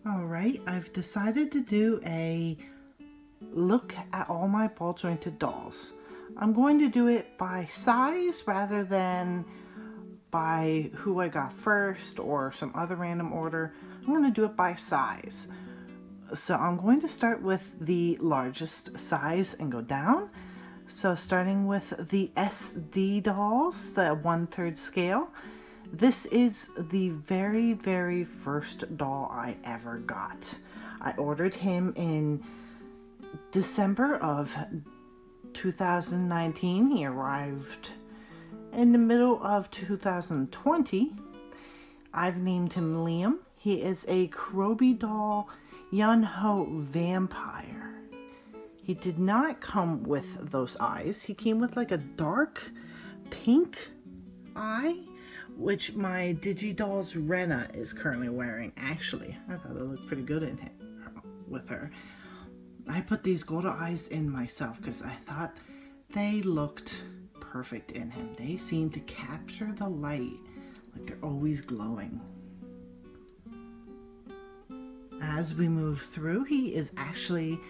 All right, I've decided to do a look at all my ball jointed dolls. I'm going to do it by size rather than by who I got first or some other random order. I'm going to do it by size. So I'm going to start with the largest size and go down. So starting with the SD dolls, the 1/3 scale. This is the very first doll I ever got. I ordered him in December of 2019. He arrived in the middle of 2020. I've named him Liam. He is a Krobi doll Yun-Ho vampire. He did not come with those eyes. He came with like a dark pink eye, which my DigiDolls Rena is currently wearing. Actually, I thought it looked pretty good in him, with her. I put these gold eyes in myself because I thought they looked perfect in him. They seem to capture the light, like they're always glowing. As we move through, he is actually,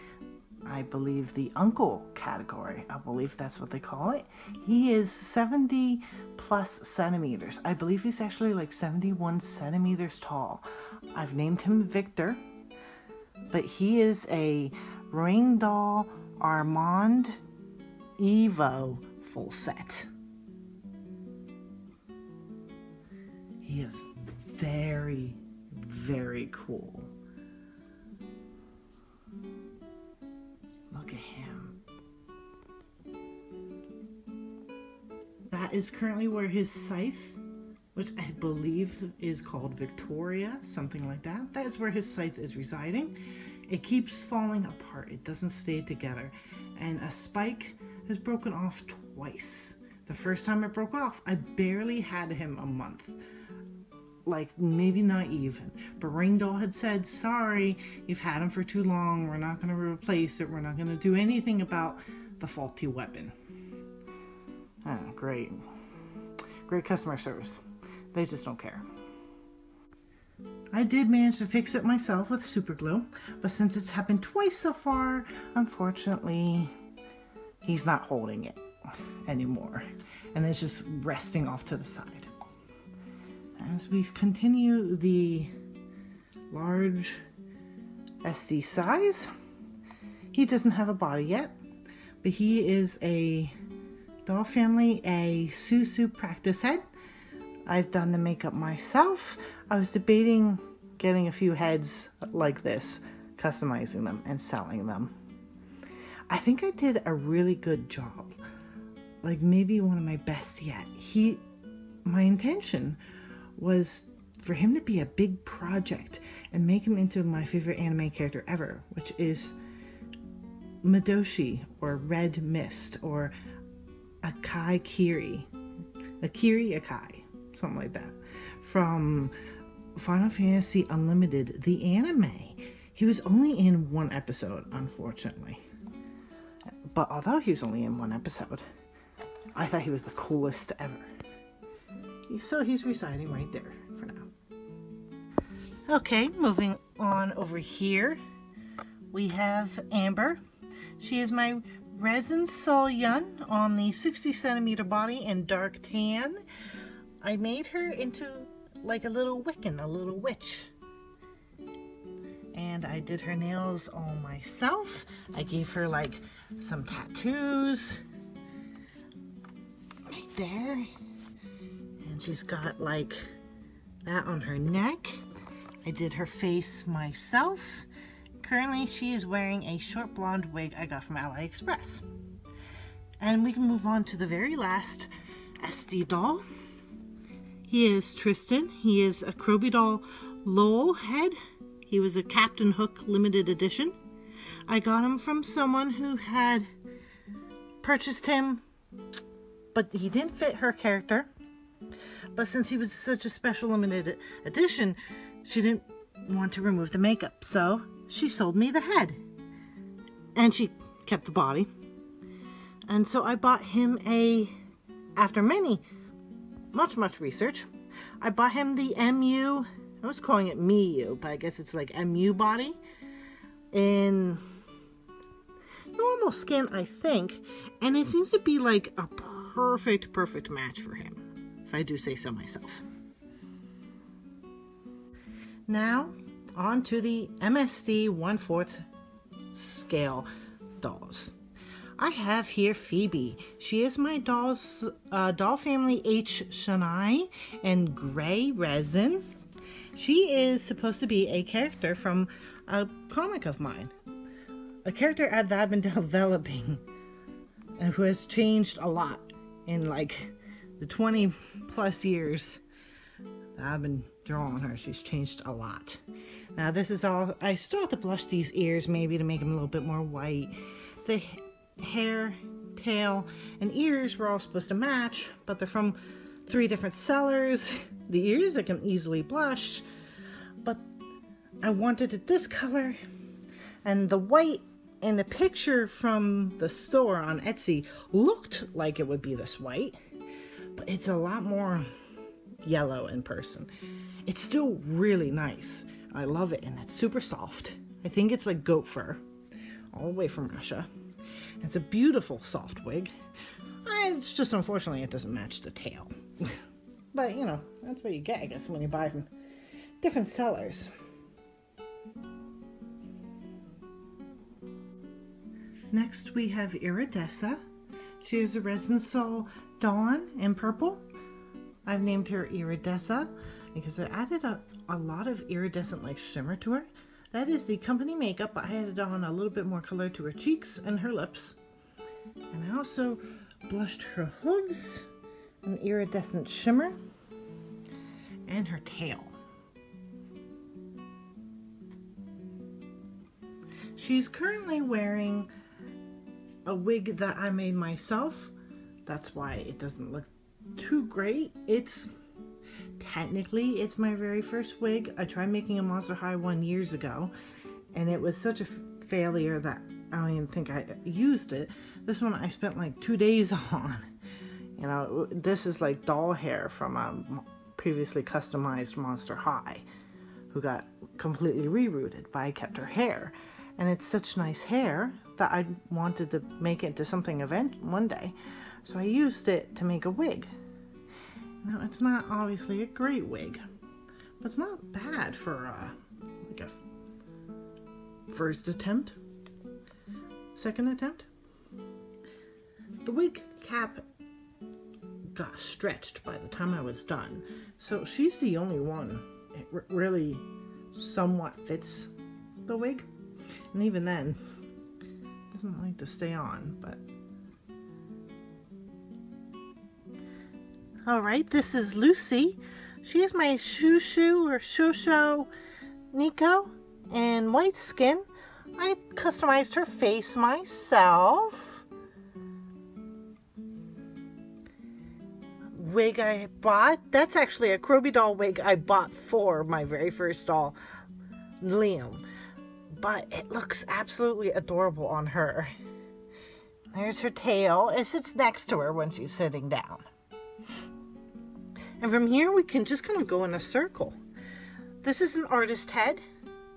I believe, the uncle category. I believe that's what they call it. He is 70+ centimeters. I believe he's actually like 71 centimeters tall. I've named him Victor, but he is a Ring Doll Armand Evo full set. He is very cool. Look at him. That is currently where his scythe, which I believe is called Victoria, something like that. That is where his scythe is residing. It keeps falling apart. It doesn't stay together. And a spike has broken off twice. The first time it broke off, I barely had him a month. Like, maybe not even. But Ring Doll had said, sorry, you've had him for too long. We're not going to replace it. We're not going to do anything about the faulty weapon. Oh, great. Great customer service. They just don't care. I did manage to fix it myself with super glue, but since it's happened twice so far, unfortunately, he's not holding it anymore. And it's just resting off to the side. As we continue the large SD size, he doesn't have a body yet, but he is a doll family, a Susu practice head. I've done the makeup myself. I was debating getting a few heads like this, customizing them and selling them. I think I did a really good job, like maybe one of my best yet. My intention was for him to be a big project and make him into my favorite anime character ever, which is Madoshi or Red Mist or Akai Kiri. Akiri Akai, something like that. From Final Fantasy Unlimited, the anime. He was only in one episode, unfortunately. But although he was only in one episode, I thought he was the coolest ever. So he's residing right there for now. Okay, moving on over here, we have Amber. She is my Resin Sol Yun on the 60 centimeter body in dark tan. I made her into like a little Wiccan, a little witch. And I did her nails all myself. I gave her like some tattoos right there. And she's got like that on her neck. I did her face myself. Currently, she is wearing a short blonde wig I got from AliExpress. And we can move on to the very last SD doll. He is Tristan. He is a Krobi doll Lowell head. He was a Captain Hook limited edition. I got him from someone who had purchased him, but he didn't fit her character. But since he was such a special limited edition, she didn't want to remove the makeup, so she sold me the head. And she kept the body. And so I bought him after much research, I bought him the MU I was calling it Miu, but I guess it's like MU body. In normal skin, I think. And it seems to be like a perfect match for him, if I do say so myself. Now, on to the MSD 1/4 scale dolls. I have here Phoebe. She is my doll family H Shania and Gray Resin. She is supposed to be a character from a comic of mine. A character that I've been developing and who has changed a lot in like the 20 plus years that I've been drawing her. She's changed a lot. Now this is all, I still have to blush these ears maybe to make them a little bit more white. The hair, tail, and ears were all supposed to match, but they're from 3 different sellers. The ears I can easily blush, but I wanted it this color, and the white in the picture from the store on Etsy looked like it would be this white, but it's a lot more yellow in person. It's still really nice. I love it, and it's super soft. I think it's like goat fur, all the way from Russia. It's a beautiful soft wig. It's just unfortunately it doesn't match the tail. But you know, that's what you get, I guess, when you buy from different sellers. Next we have Iridessa. She is a resin soul Dawn in purple. I've named her Iridessa because I added a lot of iridescent like shimmer to her. That is the company makeup, but I added on a little bit more color to her cheeks and her lips. And I also blushed her hooves, an iridescent shimmer, and her tail. She's currently wearing a wig that I made myself. That's why it doesn't look too great. Technically, it's my very first wig. I tried making a Monster High one years ago, and it was such a failure that I don't even think I used it. This one I spent like 2 days on. You know, this is like doll hair from a previously customized Monster High who got completely rerouted, but I kept her hair. And it's such nice hair that I wanted to make it into something one day. So I used it to make a wig. Now, it's not obviously a great wig, but it's not bad for like a first attempt, second attempt. The wig cap got stretched by the time I was done, so she's the only one it really somewhat fits the wig, and even then, it doesn't like to stay on, but. Alright, this is Lucy. She is my Susu or Shosho Nico in white skin. I customized her face myself. Wig I bought. That's actually a Kroby doll wig I bought for my very first doll, Liam. But it looks absolutely adorable on her. There's her tail. It sits next to her when she's sitting down. And from here we can just kind of go in a circle. This is an artist head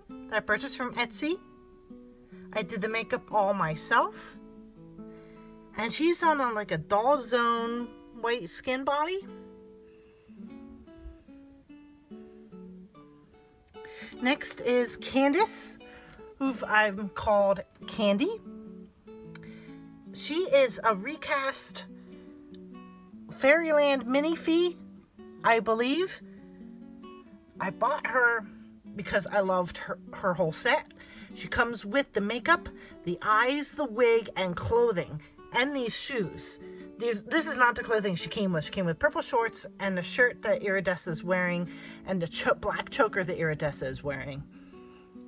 that I purchased from Etsy. I did the makeup all myself. And she's on like a doll zone white skin body. Next is Candace, who I've called Candy. She is a recast Fairyland minifee, I believe. I bought her because I loved her whole set. She comes with the makeup, the eyes, the wig, and clothing, and these shoes. This is not the clothing she came with. She came with purple shorts and the shirt that Iridessa is wearing, and the black choker that Iridessa is wearing.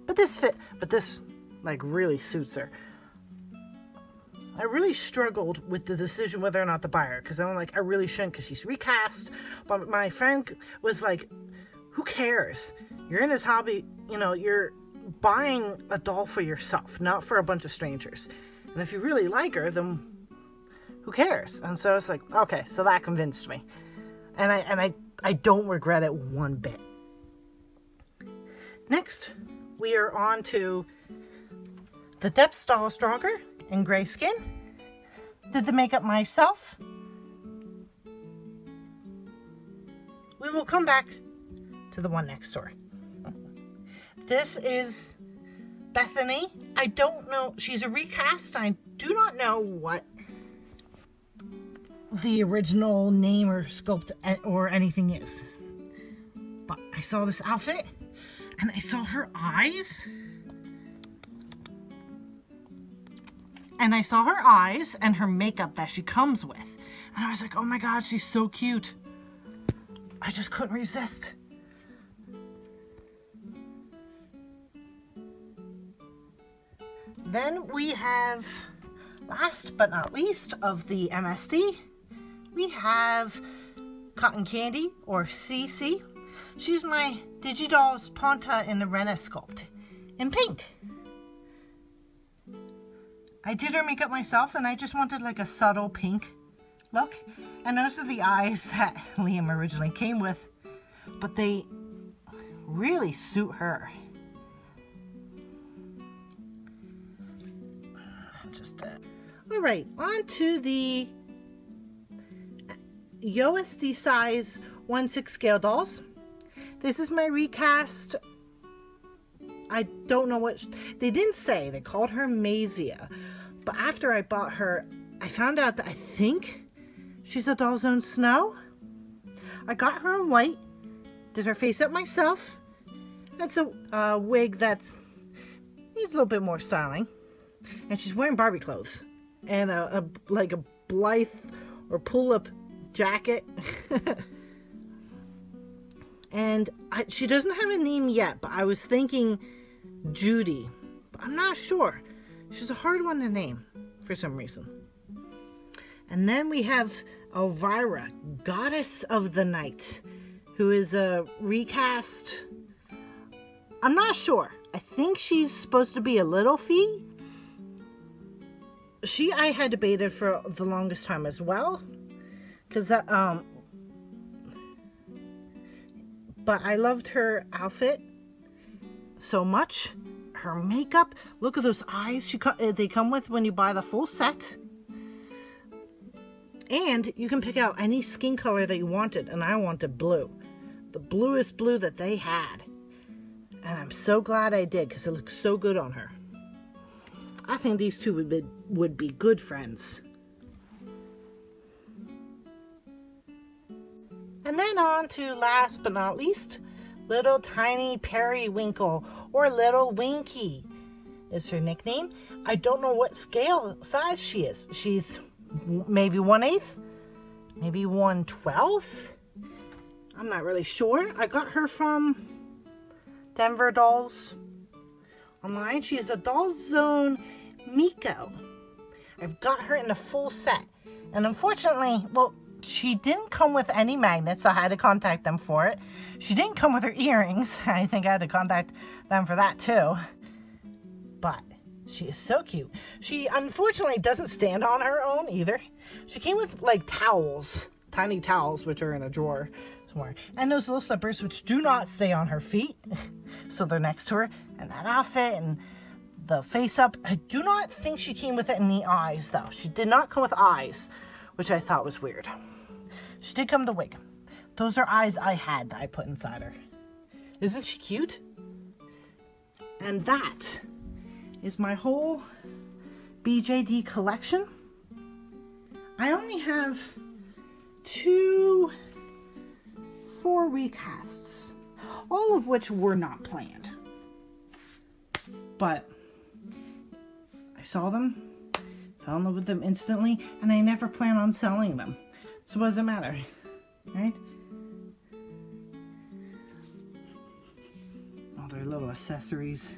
But this like really suits her. I really struggled with the decision whether or not to buy her, because I'm like, I really shouldn't because she's recast. But my friend was like, who cares? You're in this hobby, you know, you're buying a doll for yourself, not for a bunch of strangers. And if you really like her, then who cares? And so it's like, okay, so that convinced me. And I don't regret it one bit. Next, we are on to the Depths Doll Stronger in gray skin. Did the makeup myself. We will come back to the one next door. This is Bethany. I don't know. She's a recast. I do not know what the original name or sculpt or anything is. But I saw this outfit and I saw her eyes. And I saw her eyes and her makeup that she comes with. And I was like, oh my God, she's so cute. I just couldn't resist. Then we have, last but not least of the MSD, we have Cotton Candy, or CC. She's my Digidolls Ponta in the Rena sculpt in pink. I did her makeup myself and I just wanted like a subtle pink look. And those are the eyes that Liam originally came with, but they really suit her. All right, on to the USD size 1/6 scale dolls. This is my recast. I don't know what they didn't say. They called her Mazia, but after I bought her, I found out that I think she's a Doll's Own Snow. I got her in white, did her face up myself. That's a wig that needs a little bit more styling, and she's wearing Barbie clothes and like a Blythe or pull-up jacket. And she doesn't have a name yet, but I was thinking Judy, but I'm not sure. She's a hard one to name for some reason. And then we have Elvira, Goddess of the Night, who is a recast. I'm not sure. I think she's supposed to be a little Fee. I had debated for the longest time as well, because but I loved her outfit so much. Her makeup, look at those eyes they come with when you buy the full set. And you can pick out any skin color that you wanted, and I wanted blue. The bluest blue that they had. And I'm so glad I did, because it looks so good on her. I think these two would be good friends. And then on to last but not least, little tiny Periwinkle, or little Winky is her nickname. I don't know what scale size she is. She's maybe 1/8, maybe 1/12. I'm not really sure. I got her from Denver Dolls online. She's a Dolls Zone Miko. I've got her in a full set. And unfortunately, well, she didn't come with any magnets. I had to contact them for it. She didn't come with her earrings. I think I had to contact them for that too. But she is so cute. She unfortunately doesn't stand on her own either. She came with like towels, tiny towels, which are in a drawer somewhere. And those little slippers, which do not stay on her feet. So they're next to her. And that outfit and the face up. I do not think she came with it in the eyes though. She did not come with eyes, which I thought was weird. She did come with a wig. Those are eyes I had that I put inside her. Isn't she cute? And that is my whole BJD collection. I only have 4 recasts, all of which were not planned. But I saw them, fell in love with them instantly, and I never plan on selling them. So what does it matter, right? All their little accessories.